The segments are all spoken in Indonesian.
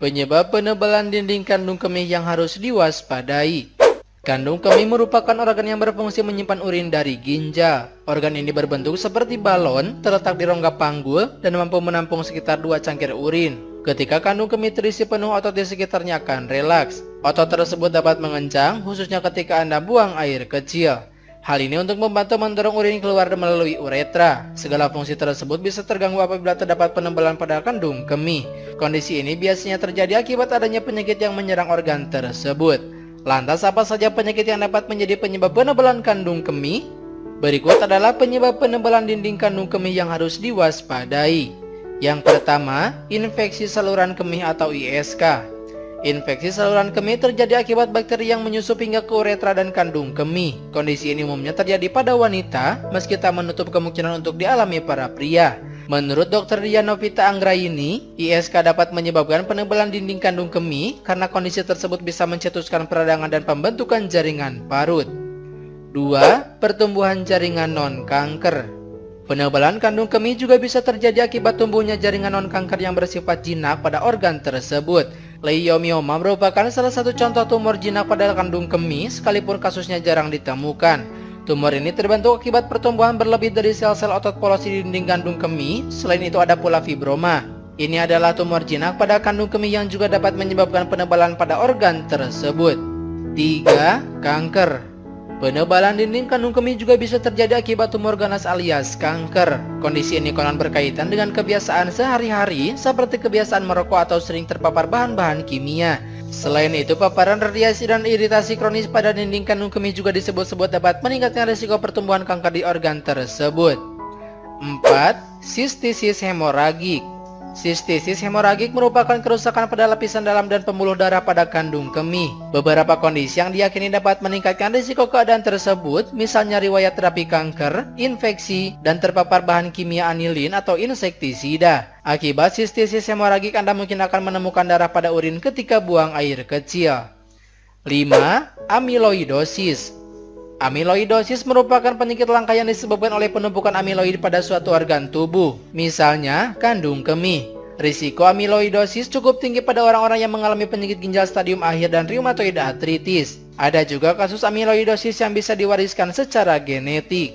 Penyebab penebalan dinding kandung kemih yang harus diwaspadai. Kandung kemih merupakan organ yang berfungsi menyimpan urin dari ginjal. Organ ini berbentuk seperti balon, terletak di rongga panggul, dan mampu menampung sekitar 2 cangkir urin. Ketika kandung kemih terisi penuh, otot di sekitarnya akan relaks. Otot tersebut dapat mengencang, khususnya ketika Anda buang air kecil. Hal ini untuk membantu mendorong urin keluar melalui uretra. Segala fungsi tersebut bisa terganggu apabila terdapat penebalan pada kandung kemih. Kondisi ini biasanya terjadi akibat adanya penyakit yang menyerang organ tersebut. Lantas apa saja penyakit yang dapat menjadi penyebab penebalan kandung kemih? Berikut adalah penyebab penebalan dinding kandung kemih yang harus diwaspadai. Yang pertama, infeksi saluran kemih atau ISK. Infeksi saluran kemih terjadi akibat bakteri yang menyusup hingga ke uretra dan kandung kemih. Kondisi ini umumnya terjadi pada wanita, meski tak menutup kemungkinan untuk dialami para pria. Menurut Dr. Dianovita Anggraini, ISK dapat menyebabkan penebalan dinding kandung kemih karena kondisi tersebut bisa mencetuskan peradangan dan pembentukan jaringan parut. 2. Pertumbuhan jaringan non-kanker. Penebalan kandung kemih juga bisa terjadi akibat tumbuhnya jaringan non-kanker yang bersifat jinak pada organ tersebut. Leiomyoma merupakan salah satu contoh tumor jinak pada kandung kemih, sekalipun kasusnya jarang ditemukan. Tumor ini terbentuk akibat pertumbuhan berlebih dari sel-sel otot polos di dinding kandung kemih. Selain itu ada pula fibroma. Ini adalah tumor jinak pada kandung kemih yang juga dapat menyebabkan penebalan pada organ tersebut. 3. Kanker. Penebalan dinding kandung kemih juga bisa terjadi akibat tumor ganas alias kanker. Kondisi ini konon berkaitan dengan kebiasaan sehari-hari seperti kebiasaan merokok atau sering terpapar bahan-bahan kimia. Selain itu, paparan radiasi dan iritasi kronis pada dinding kandung kemih juga disebut-sebut dapat meningkatkan risiko pertumbuhan kanker di organ tersebut. 4. Sistisis hemoragik. Sistisis hemoragik merupakan kerusakan pada lapisan dalam dan pembuluh darah pada kandung kemih. Beberapa kondisi yang diyakini dapat meningkatkan risiko keadaan tersebut, misalnya riwayat terapi kanker, infeksi, dan terpapar bahan kimia anilin atau insektisida. Akibat sistisis hemoragik, Anda mungkin akan menemukan darah pada urin ketika buang air kecil. 5. Amiloidosis. Amiloidosis merupakan penyakit langka yang disebabkan oleh penumpukan amiloid pada suatu organ tubuh, misalnya kandung kemih. Risiko amiloidosis cukup tinggi pada orang-orang yang mengalami penyakit ginjal stadium akhir dan rheumatoid arthritis. Ada juga kasus amiloidosis yang bisa diwariskan secara genetik.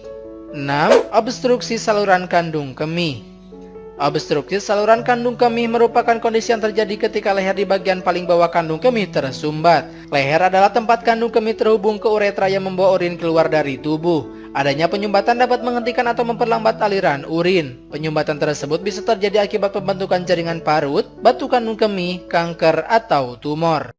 6. Obstruksi saluran kandung kemih. Obstruksi saluran kandung kemih merupakan kondisi yang terjadi ketika leher di bagian paling bawah kandung kemih tersumbat. Leher adalah tempat kandung kemih terhubung ke uretra yang membawa urin keluar dari tubuh. Adanya penyumbatan dapat menghentikan atau memperlambat aliran urin. Penyumbatan tersebut bisa terjadi akibat pembentukan jaringan parut, batu kandung kemih, kanker, atau tumor.